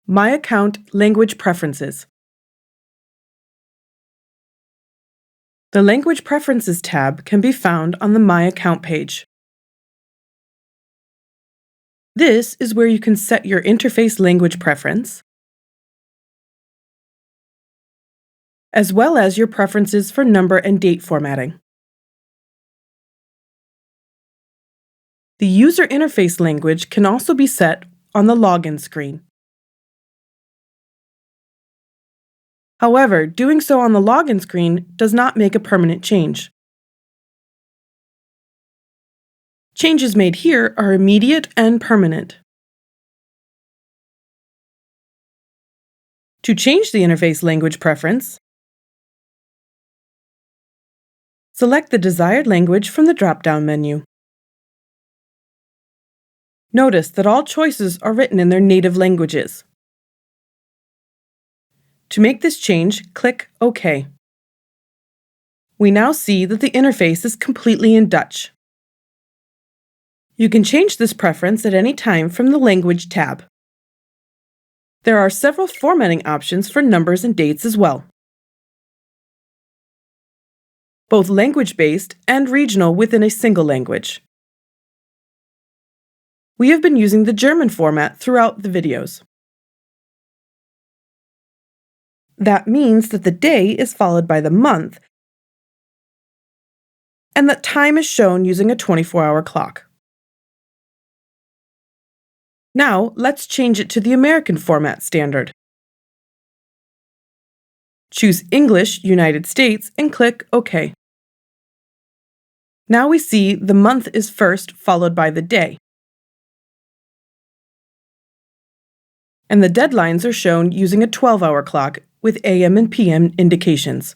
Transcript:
My Account Language Preferences. The Language Preferences tab can be found on the My Account page. This is where you can set your interface language preference, as well as your preferences for number and date formatting. The user interface language can also be set on the login screen. However, doing so on the login screen does not make a permanent change. Changes made here are immediate and permanent. To change the interface language preference, select the desired language from the drop-down menu. Notice that all choices are written in their native languages. To make this change, click OK. We now see that the interface is completely in Dutch. You can change this preference at any time from the Language tab. There are several formatting options for numbers and dates as well, both language-based and regional within a single language. We have been using the German format throughout the videos. That means that the day is followed by the month, and that time is shown using a 24-hour clock. Now, let's change it to the American format standard. Choose English, United States, and click OK. Now we see the month is first, followed by the day. And the deadlines are shown using a 12-hour clock with AM and PM indications.